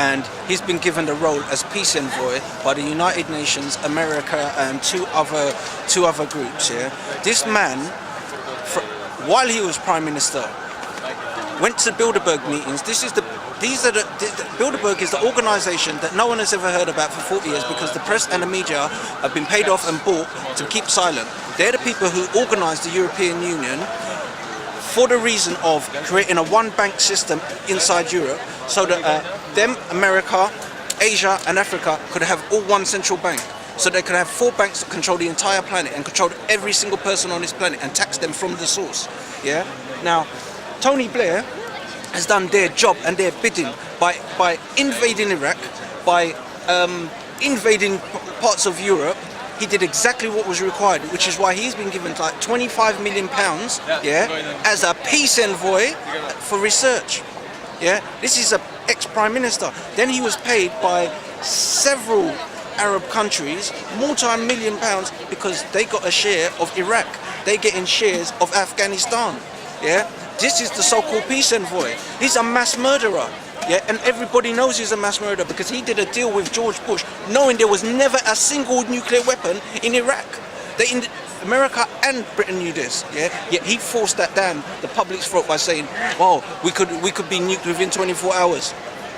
and he's been given the role as peace envoy by the United Nations, America, and two other groups. Yeah, this man, while he was prime minister, went to Bilderberg meetings. Bilderberg is the organisation that no one has ever heard about for 40 years because the press and the media have been paid off and bought to keep silent. They're the people who organised the European Union for the reason of creating a one-bank system inside Europe so that America, Asia and Africa could have all one central bank. So they could have 4 banks that control the entire planet and control every single person on this planet and tax them from the source. Yeah. Now, Tony Blair has done their job and their bidding by invading Iraq, by invading parts of Europe. He did exactly what was required, which is why he's been given like £25 million, as a peace envoy for research. Yeah, this is an ex-prime minister. Then he was paid by several Arab countries multi-million pounds because they got a share of Iraq. They get in shares of Afghanistan. Yeah, this is the so-called peace envoy. He's a mass murderer. Yeah, and everybody knows he's a mass murderer because he did a deal with George Bush knowing there was never a single nuclear weapon in Iraq. America and Britain knew this, yeah. Yet he forced that down the public's throat by saying, "Well, we could be nuked within 24 hours."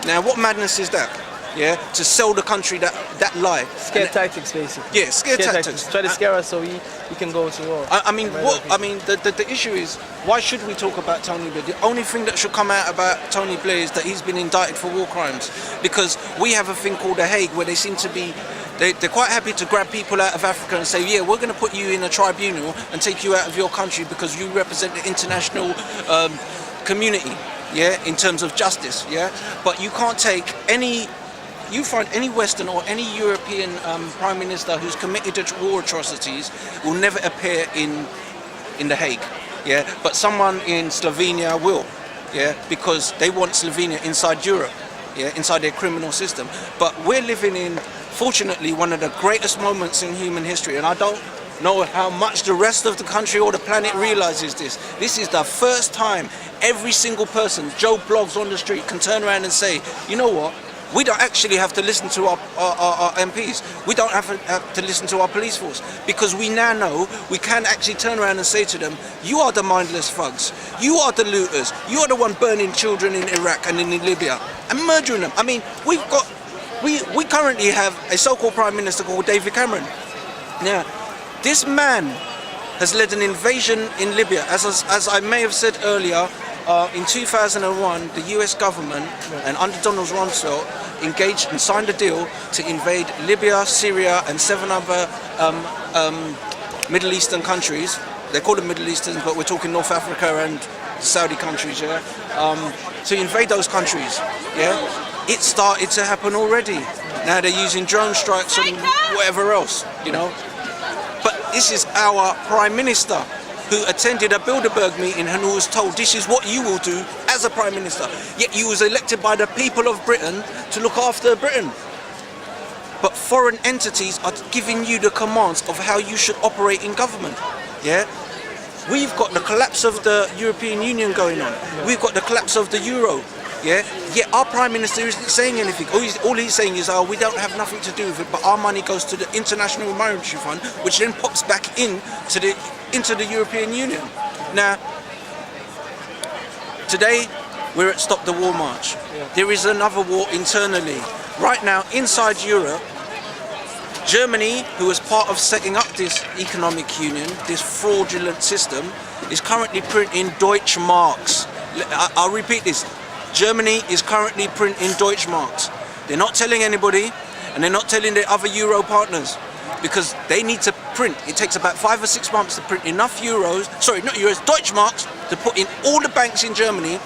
Now, what madness is that? Yeah, to sell the country that lie. Scare tactics, basically. Yeah, scare tactics. Try to scare us so we can go to war. The issue is, why should we talk about Tony Blair? The only thing that should come out about Tony Blair is that he's been indicted for war crimes, because we have a thing called The Hague where they seem to be. They're quite happy to grab people out of Africa and say, yeah, we're going to put you in a tribunal and take you out of your country because you represent the international community, yeah, in terms of justice, yeah. But you can't take any. You find any Western or any European Prime Minister who's committed to war atrocities will never appear in The Hague, yeah. But someone in Slovenia will, yeah, because they want Slovenia inside Europe, yeah, inside their criminal system. But we're living in, fortunately, one of the greatest moments in human history, and I don't know how much the rest of the country or the planet realizes this. This is the first time every single person, Joe Blogs on the street, can turn around and say, you know what? We don't actually have to listen to our MPs. We don't have to listen to our police force, because we now know we can actually turn around and say to them, you are the mindless thugs, you are the looters, you are the one burning children in Iraq and in Libya and murdering them. I mean, we currently have a so-called Prime Minister called David Cameron. Now, this man has led an invasion in Libya, as I may have said earlier. In 2001, the US government, and under Donald Rumsfeld, engaged and signed a deal to invade Libya, Syria, and 7 other Middle Eastern countries. They call them Middle Eastern, but we're talking North Africa and Saudi countries, yeah? To invade those countries, yeah? It started to happen already. Now they're using drone strikes and whatever else, you know? But this is our Prime Minister, who attended a Bilderberg meeting and who was told this is what you will do as a Prime Minister. Yet you was elected by the people of Britain to look after Britain. But foreign entities are giving you the commands of how you should operate in government. Yeah? We've got the collapse of the European Union going on. We've got the collapse of the Euro. Yeah? Yet our Prime Minister isn't saying anything. All he's saying is, we don't have nothing to do with it, but our money goes to the International Monetary Fund, which then pops back into the European Union. Now, today we're at Stop the War March. Yeah. There is another war internally. Right now, inside Europe, Germany, who was part of setting up this economic union, this fraudulent system, is currently printing Deutschmarks. I'll repeat this. Germany is currently printing Deutschmarks. They're not telling anybody, and they're not telling their other Euro partners, because they need to print. It takes about 5 or 6 months to print enough Deutschmarks to put in all the banks in Germany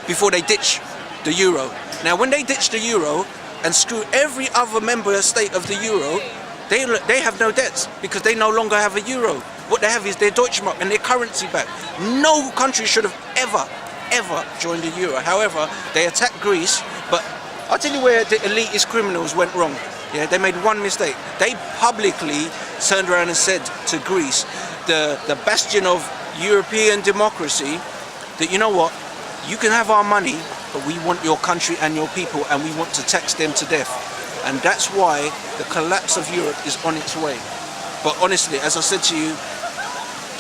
before they ditch the euro. Now, when they ditch the euro and screw every other member state of the euro, they have no debts because they no longer have a euro. What they have is their Deutschmark and their currency back. No country should have ever joined the euro. However, they attacked Greece, but I'll tell you where the elitist criminals went wrong. Yeah, they made one mistake. They publicly turned around and said to Greece, the bastion of European democracy, that you know what, you can have our money, but we want your country and your people, and we want to tax them to death. And that's why the collapse of Europe is on its way. But honestly, as I said to you,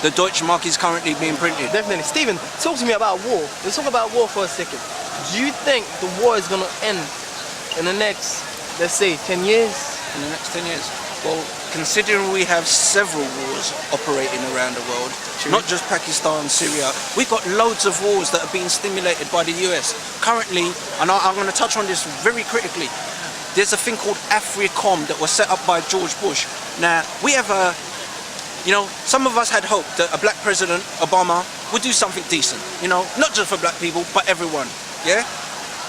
the Deutsche Mark is currently being printed. Definitely. Stephen, talk to me about war. Let's talk about war for a second. Do you think the war is going to end in the next, let's say, 10 years? In the next 10 years? Well, considering we have several wars operating around the world, not just Pakistan, Syria, we've got loads of wars that are being stimulated by the US. Currently, and I'm going to touch on this very critically, there's a thing called AFRICOM that was set up by George Bush. Now, we have some of us had hope that a black president, Obama, would do something decent, not just for black people, but everyone, yeah?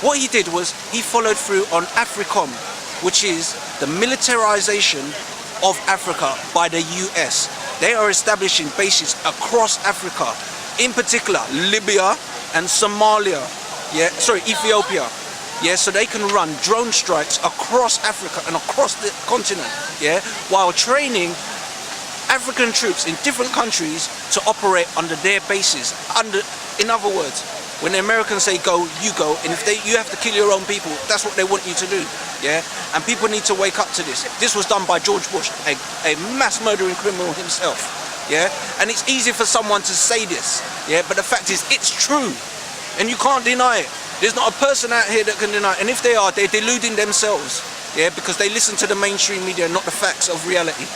What he did was he followed through on AFRICOM, which is the militarization of Africa by the US. They are establishing bases across Africa, in particular Libya and Somalia, Ethiopia, so they can run drone strikes across Africa and across the continent, while training African troops in different countries to operate under their bases. In other words, when the Americans say go, you go, and if you have to kill your own people, that's what they want you to do, And people need to wake up to this. This was done by George Bush, a mass murdering criminal himself, And it's easy for someone to say this, but the fact is, it's true, and you can't deny it. There's not a person out here that can deny it, and if they are, they're deluding themselves, because they listen to the mainstream media, not the facts of reality.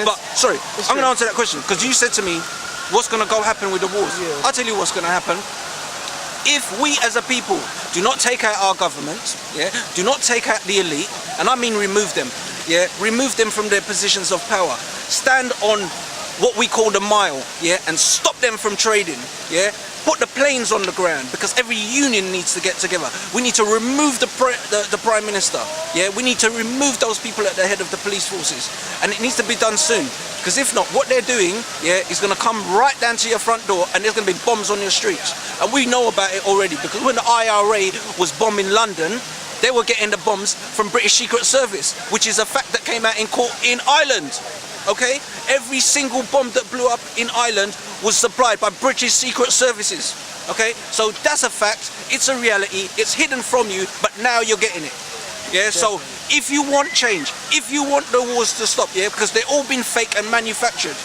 But sorry, I'm going to answer that question because you said to me, what's going to go happen with the wars? I'll tell you what's going to happen. If we as a people do not take out our governments, do not take out the elite, and I mean remove them, remove them from their positions of power, stand on what we call the mile, and stop them from trading, put the planes on the ground, because every union needs to get together. We need to remove the Prime Minister, we need to remove those people at the head of the police forces, and it needs to be done soon, because if not, what they're doing, is going to come right down to your front door, and there's going to be bombs on your streets, and we know about it already, because when the IRA was bombing London, they were getting the bombs from British Secret Service, which is a fact that came out in court in Ireland. Okay, every single bomb that blew up in Ireland was supplied by British Secret Services. Okay, so that's a fact, it's a reality, it's hidden from you, but now you're getting it. So if you want change, if you want the wars to stop, because they've all been fake and manufactured,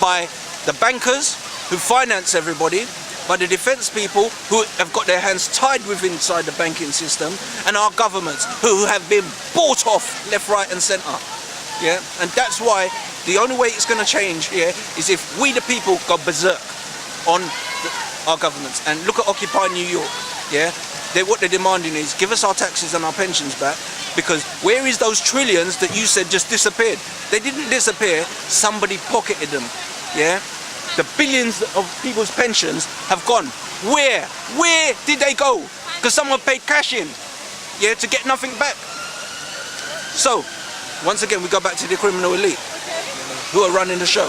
by the bankers who finance everybody, by the defense people who have got their hands tied with inside the banking system, and our governments who have been bought off left, right and centre. And that's why the only way it's going to change is if we the people go berserk on our governments. And look at Occupy New York, what they're demanding is give us our taxes and our pensions back, because where is those trillions that you said just disappeared? They didn't disappear, somebody pocketed them, The billions of people's pensions have gone. Where did they go? Because someone paid cash in, to get nothing back. So once again, we go back to the criminal elite who are running the show,